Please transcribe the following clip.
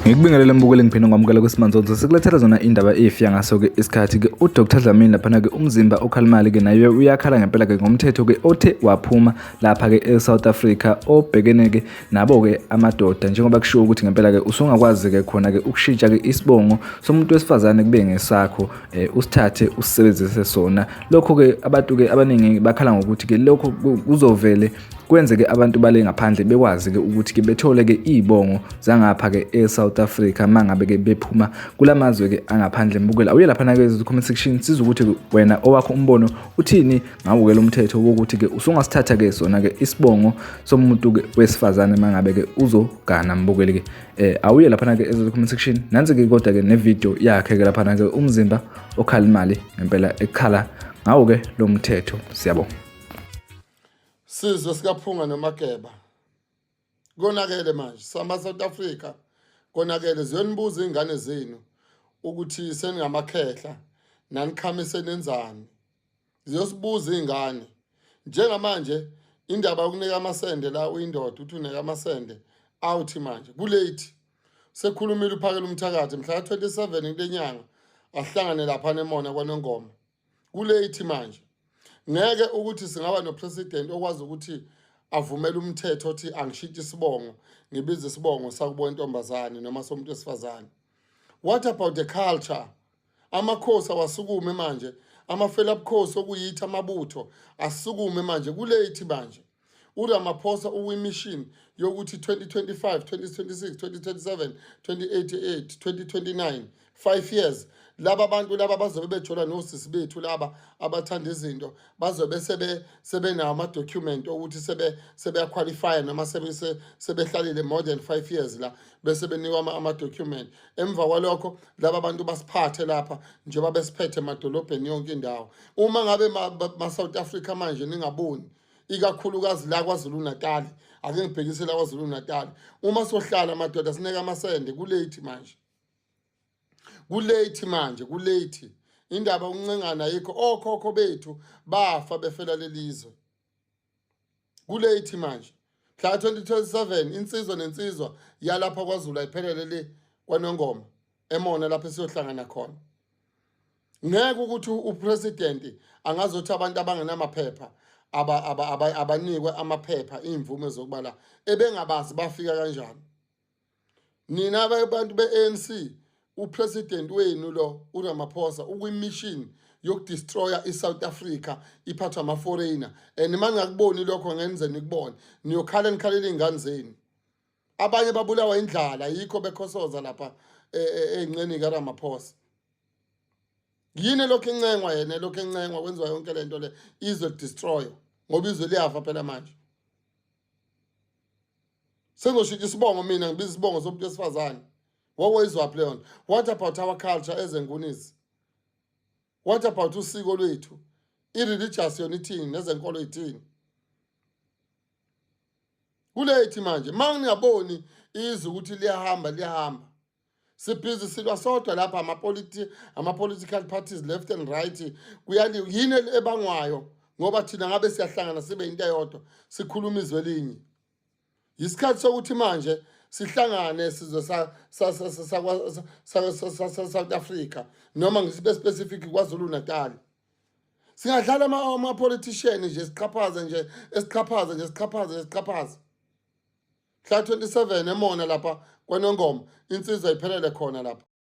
Ngikubingelela mbukeli ngiphinde ngamukela kwesimanje sikulethela zona indaba efika ngaso ke isikhathi ke uDr Dlamini lapha ke umzimba okhalimali ke naye uyakhala ngempela ke ngomthetho ke othe waphuma lapha ke eSouth Africa obhekene ke nabo ke amadoda njengoba kushiwo ukuthi ngempela ke usungakwazi ke khona ke ukushintsha ke isibongo somuntu wesifazane kube ngesakho usithathe usisebenzise sona lokho ke abantu ke abaningi bakhala ngokuthi ke lokho kuzovele kwenze ke abantu bale ngaphandle bekwazi ke ukuthi ke bethole ke izibongo zangapha ke eSouth Africa mangabe ke bephuma kulamazwe ke angaphandle mbukela awuye lapha na ke comment section sizokuthi wena owakho umbono uthini ngawo ke lo mthetho wokuthi ke usungasithatha ke sona ke isibongo somuntu ke wesifazane mangabe ke uzogana mbukeli ke awuye lapha na ke comment section nansi ke kodwa ke ne video yakhe ke lapha na ke umzimba okhalimali ngempela ekhala ngawo ke lo mthetho siyabonga. Sizwe sikaphunga noMageba konakele manje sama South Africa konakele ziyonibuza ingane zenu ukuthi seningamakhehla nanikhamise nenzani ziyosibuza ingane njengamanje indaba yokunika amasende la uyindoda uthi unika amasende out manje kulate sekhulumile uphakela umthakathi mhla 27 kulenyanga ahlangane lapha eMona kwaNongoma kulate manje ngeke ukuthi singaba nopresident okwazi ukuthi avumele umthetho othi angishintshe isibongo ngibize isibongo sakubo intombazane noma somuntu wesifazane. What about the culture? Amakhosi awasukume manje amafela ubukhosi okuyithi amabutho asukume manje kulate manje uRamaphosa uyimission yokuthi 2025 2026 2027 2088 2029 5 years laba abantu laba bazobe bethola nosisi bethu laba abathanda izinto bazobe sebenawo ama document ukuthi sebe qualify noma sebehlalile more than 5 years la bese benikwa ama document emva kwalokho laba abantu basiphathe lapha njengoba besiphethe emadolobheni yonke indawo uma ngabe ma South Africa manje ningaboni ikakhulukazi la kwaZulu Natal ake ngibhekise la kwaZulu Natal uma sohlala madoda sineka amasende kulate manje kulate manje kulate indaba ukuncengana yikho okhokho bethu bafa befela lelizwe kulate manje mhla 2027 insizwa nensizwa yalapha kwaZulu ayiphelele le kwaNongoma eMona lapha siyohlangana khona ngeke ukuthi upresident angazothi abantu abangenamaphepha abanikwe amaphepha imvume zokubala ebengabazi bafika kanjani nina abantu beANC upresident wenu lo uRamaphosa ukuyimission yokudestroya iSouth Africa iphathwa ama foreigner and manje ngakuboni lokho ngenze nikubone niyokhala nikhalela ingane zenu abanye babulawa indlala yikho bekhosoza lapha engceni kaRamaphosa yini lokho encengwa yena lokho encengwa kwenziwa yonke lento le izo destroy ngoba izwe liyafa phela manje sengoshintsha isibongo mina ngibiza isibongo somuntu wesifazane wawezwa play. What about our culture ezengunisi? What about usiko lwethu? I-religious yona ithini nezenkolo ithini? Kulate manje mangingaboni izwe ukuthi liyahamba. Sibhizi silwa sodwa lapha ama-political parties left and right kuyali yini ebangwayo ngoba thina ngabe siyahlangana sibe into eyodwa sikhuluma izwe linye. Yisikhathi sokuthi manje sihlangane sizwe South Africa noma ngisibe specific kwaZulu Natal singadlala ama politician nje esichaphaza nje esichaphaza mhla 27 eMona lapha kwaNongoma insizwa iphelele khona lapha.